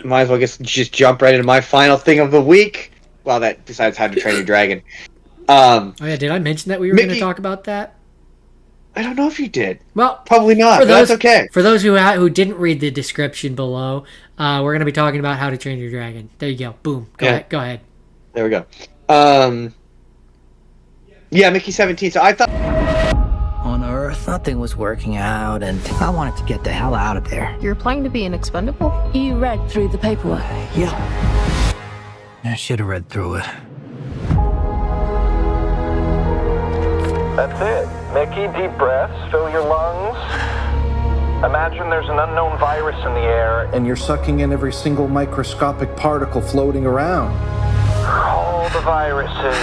might as well just jump right into my final thing of the week. Well, that besides How to Train Your Dragon. Oh yeah, did I mention that we were going to Mickey, talk about that? I don't know if you did. Well, Probably not, for but that's those okay. for those who didn't read the description below, we're going to be talking about How to Train Your Dragon. There you go. Boom. Go Yeah, ahead. Go ahead. there we go. Um, yeah, Mickey 17. So I thought On Earth, nothing was working out, and I wanted to get the hell out of there. You're applying to be an expendable? You read through the paperwork. Yeah. I should have read through it. That's it. Mickey, deep breaths, fill your lungs. Imagine there's an unknown virus in the air, And you're sucking in every single microscopic particle floating around. all the viruses.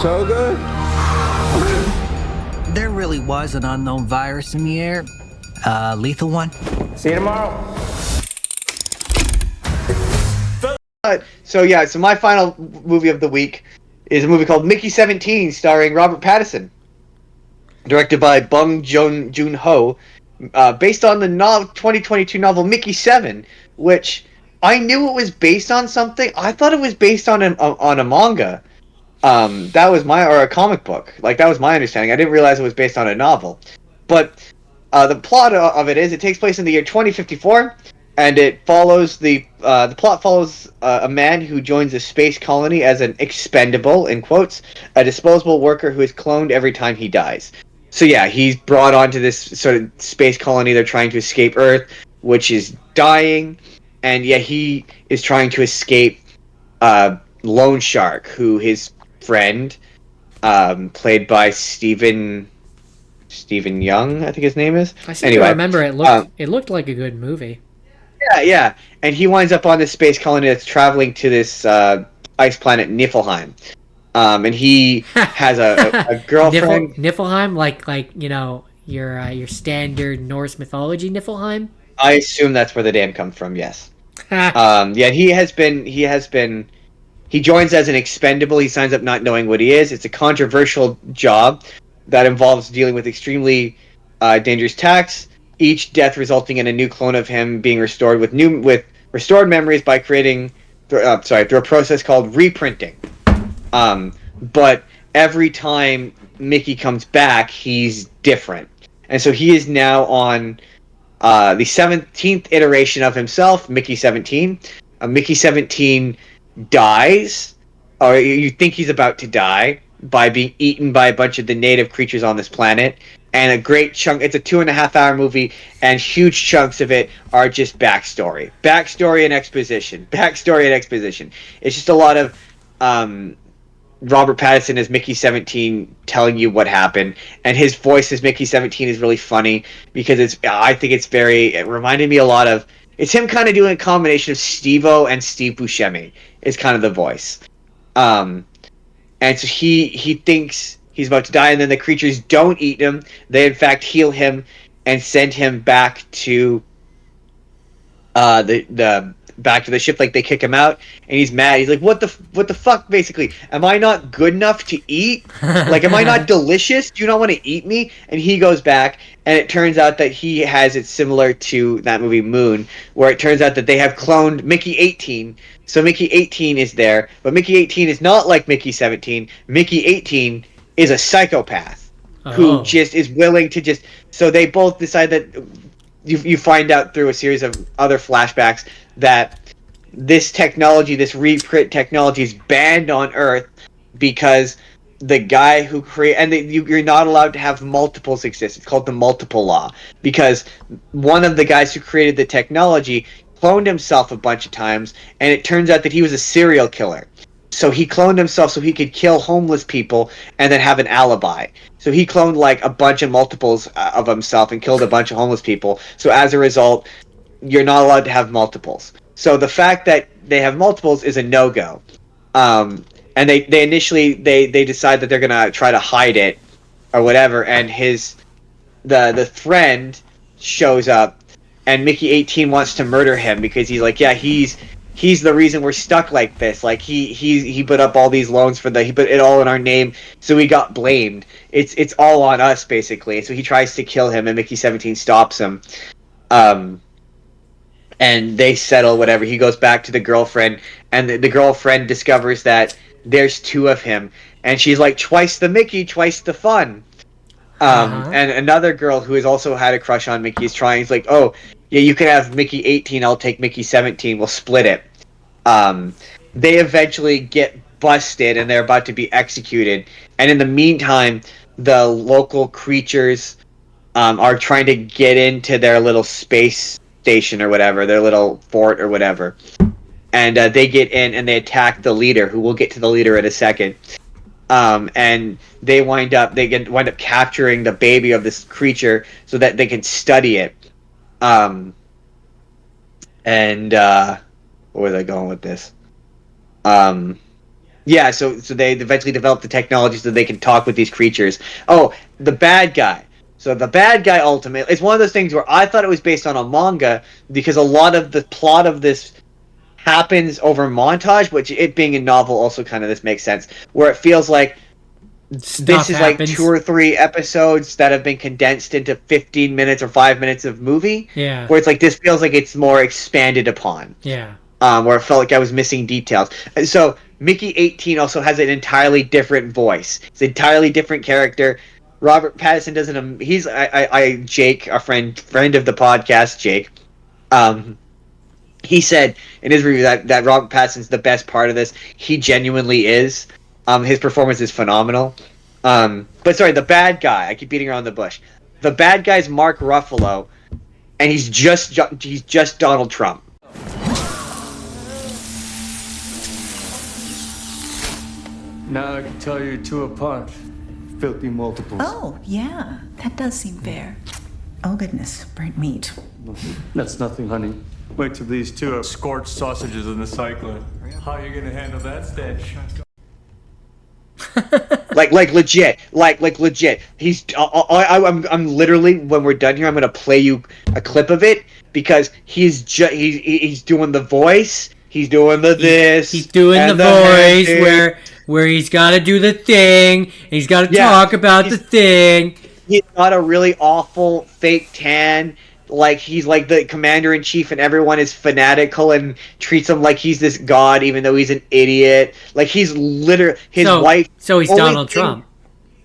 So good? There really was an unknown virus in the air. Lethal one? See you tomorrow. so my final movie of the week is a movie called Mickey 17, starring Robert Pattinson, directed by Bong Joon-ho, based on the 2022 novel Mickey 7, which I knew it was based on something. I thought it was based on a manga. That was or a comic book. Like, that was my understanding. I didn't realize it was based on a novel. But the plot of it is, it takes place in the year 2054, and it follows the plot follows a man who joins a space colony as an expendable, in quotes, a disposable worker who is cloned every time he dies. So yeah, he's brought onto this sort of space colony. They're trying to escape Earth, which is dying, and yeah, he is trying to escape Lone Shark, who his friend, played by Stephen Young, I think his name is. I seem to remember it looked like a good movie. Yeah, and he winds up on this space colony that's traveling to this ice planet Niflheim, and he has a girlfriend. Niflheim, like your standard Norse mythology Niflheim. I assume that's where the name comes from. Yes. Yeah, he joins as an expendable. He signs up not knowing what he is. It's a controversial job that involves dealing with extremely dangerous tasks. Each death resulting in a new clone of him being restored with restored memories by creating through a process called reprinting. But every time Mickey comes back, he's different, and so he is now on the 17th iteration of himself, Mickey 17. Mickey 17 dies, or you think he's about to die, by being eaten by a bunch of the native creatures on this planet. And a great chunk, it's a 2.5-hour movie, and huge chunks of it are just backstory and exposition. It's just a lot of Robert Pattinson as Mickey 17 telling you what happened, and his voice as Mickey 17 is really funny because it reminded me a lot of, it's him kind of doing a combination of Steve-O and Steve Buscemi is kind of the voice. And so he thinks he's about to die, and then the creatures don't eat him. They in fact heal him and send him back to back to the ship. Like, they kick him out, and he's mad. He's like, what the fuck, basically? Am I not good enough to eat? Like, am I not delicious? Do you not want to eat me? And he goes back, and it turns out that he has it similar to that movie Moon, where it turns out that they have cloned Mickey 18. So Mickey 18 is there, but Mickey 18 is not like Mickey 17. Mickey 18 is a psychopath who just is willing to just... So they both decide that... You find out through a series of other flashbacks that this technology, this reprint technology, is banned on Earth because the guy who you're not allowed to have multiples exist. It's called the multiple law, because one of the guys who created the technology cloned himself a bunch of times, and it turns out that he was a serial killer. So he cloned himself so he could kill homeless people and then have an alibi. So he cloned like a bunch of multiples of himself and killed a bunch of homeless people. So as a result, you're not allowed to have multiples. So the fact that they have multiples is a no-go. And they initially decide that they're gonna try to hide it or whatever. And the friend shows up, and Mickey 18 wants to murder him because he's like, yeah, he's the reason we're stuck like this. Like, he put up all these loans he put it all in our name, so we got blamed. It's all on us, basically. So he tries to kill him, and Mickey 17 stops him. And they settle whatever. He goes back to the girlfriend, and the girlfriend discovers that there's two of him, and she's like, twice the Mickey, twice the fun. And another girl who has also had a crush on Mickey is trying. He's like, oh, yeah, you can have Mickey 18, I'll take Mickey 17, we'll split it. They eventually get busted, and they're about to be executed. And in the meantime, the local creatures are trying to get into their little space station or whatever, their little fort or whatever. And they get in and they attack the leader, who we'll get to the leader in a second. And they wind up capturing the baby of this creature so that they can study it. Where was I going with this? Yeah, so they eventually develop the technology so they can talk with these creatures. Oh, the bad guy. So the bad guy ultimately, it's one of those things where I thought it was based on a manga because a lot of the plot of this happens over montage, which it being a novel also kind of this makes sense, where it feels like this is like 2 or 3 episodes that have been condensed into 15 minutes or 5 minutes of movie. Yeah. Where it's like this feels like it's more expanded upon. Yeah. Where it felt like I was missing details. And so Mickey 18 also has an entirely different voice. It's an entirely different character. Robert Pattinson doesn't. He's Jake, our friend of the podcast, Jake. He said in his review that Robert Pattinson's the best part of this. He genuinely is. His performance is phenomenal. But sorry, the bad guy. I keep beating around the bush. The bad guy's Mark Ruffalo, and he's just Donald Trump. Now I can tell you 2 apart. Filthy multiples. Oh, yeah. That does seem fair. Oh, goodness. Burnt meat. That's nothing, honey. Wait till these 2 are scorched sausages in the cyclone. How are you gonna handle that stench? like legit. He's. I'm literally, when we're done here, I'm gonna play you a clip of it because he's doing the voice. He's doing this. He's doing the voice where he's got to do the thing. And he's got to talk about the thing. He's got a really awful fake tan. Like he's like the commander in chief, and everyone is fanatical and treats him like he's this god, even though he's an idiot. Like he's literally his wife. So he's Donald Trump.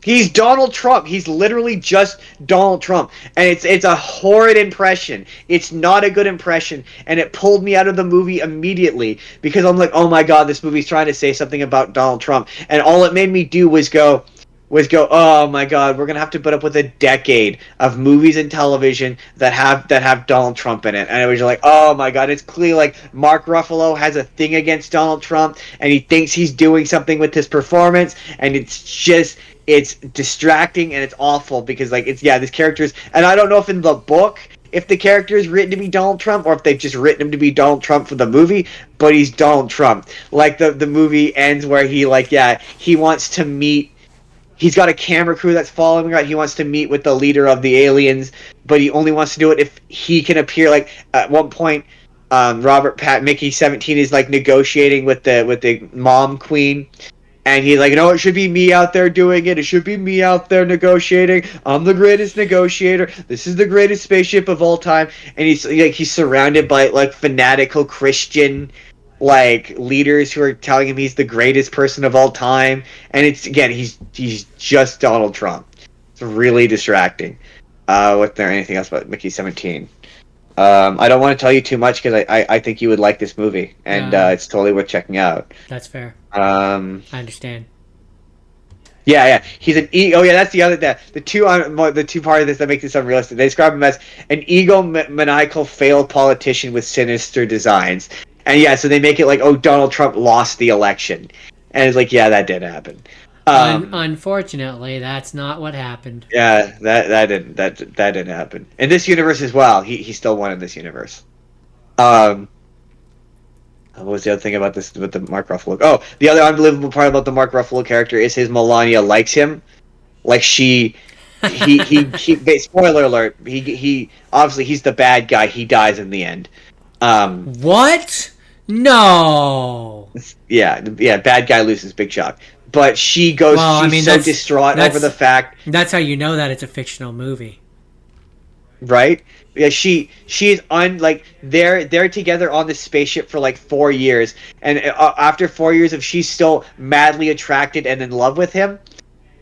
He's Donald Trump. He's literally just Donald Trump. And it's a horrid impression. It's not a good impression. And it pulled me out of the movie immediately because I'm like, oh my god, this movie's trying to say something about Donald Trump. And all it made me do was go, oh my god, we're going to have to put up with a decade of movies and television that have Donald Trump in it. And it was like, oh my god, it's clearly like Mark Ruffalo has a thing against Donald Trump and he thinks he's doing something with his performance, and it's distracting and it's awful because like this character's, and I don't know if in the book if the character is written to be Donald Trump or if they've just written him to be Donald Trump for the movie, but he's Donald Trump. Like the movie ends where he wants to meet, he's got a camera crew that's following him around. He wants to meet with the leader of the aliens, but he only wants to do it if he can appear. Like at one point, Mickey 17 is like negotiating with the mom queen. And he's like, no, it should be me out there doing it. It should be me out there negotiating. I'm the greatest negotiator. This is the greatest spaceship of all time. And he's surrounded by like fanatical Christian like leaders who are telling him he's the greatest person of all time. And it's again, he's just Donald Trump. It's really distracting. Was there anything else about Mickey 17? I don't want to tell you too much because I think you would like this movie, and it's totally worth checking out. That's fair. I understand. Yeah. He's an ego. Oh yeah, that's the other. The two part of this that makes this unrealistic. They describe him as an egomaniacal failed politician with sinister designs. And yeah, so they make it like, oh, Donald Trump lost the election, and it's like, yeah, that did happen. Unfortunately, that's not what happened. Yeah, that didn't happen in this universe as well. He still won in this universe. What was the other thing about this with the Mark Ruffalo? Oh, the other unbelievable part about the Mark Ruffalo character is his Melania likes him. Like he spoiler alert. He obviously he's the bad guy. He dies in the end. What? No. Yeah. Bad guy loses, big shock. But she goes. Well, she's so distraught over the fact. That's how you know that it's a fictional movie, right? Yeah, she is they're together on this spaceship for like 4 years, and after 4 years of she's still madly attracted and in love with him,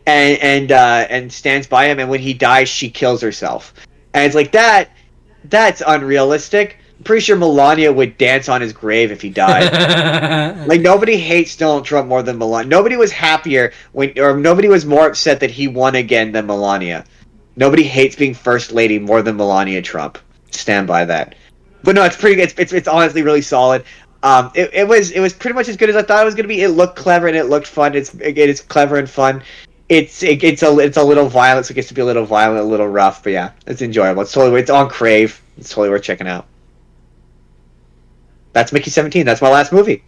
and stands by him, and when he dies, she kills herself, and it's like that's unrealistic. I'm pretty sure Melania would dance on his grave if he died. Like, nobody hates Donald Trump more than Melania. Nobody was happier nobody was more upset that he won again than Melania. Nobody hates being first lady more than Melania Trump. Stand by that. But no, it's pretty. It's honestly really solid. It was pretty much as good as I thought it was going to be. It looked clever and it looked fun. It's clever and fun. It's a little violent. So it gets to be a little violent, a little rough. But yeah, it's enjoyable. It's on Crave. It's totally worth checking out. That's Mickey 17. That's my last movie.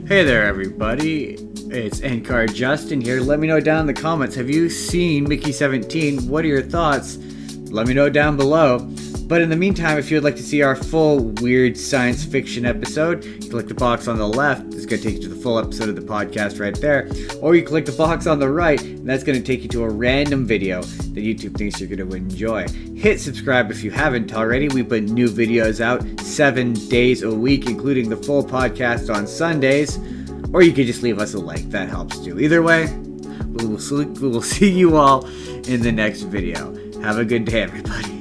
Hey there, everybody. It's NCAR Justin here. Let me know down in the comments. Have you seen Mickey 17? What are your thoughts? Let me know down below. But in the meantime, if you would like to see our full weird science fiction episode, you click the box on the left. It's going to take you to the full episode of the podcast right there. Or you click the box on the right, and that's going to take you to a random video that YouTube thinks you're going to enjoy. Hit subscribe if you haven't already. We put new videos out 7 days a week, including the full podcast on Sundays. Or you could just leave us a like. That helps too. Either way, we will see you all in the next video. Have a good day, everybody.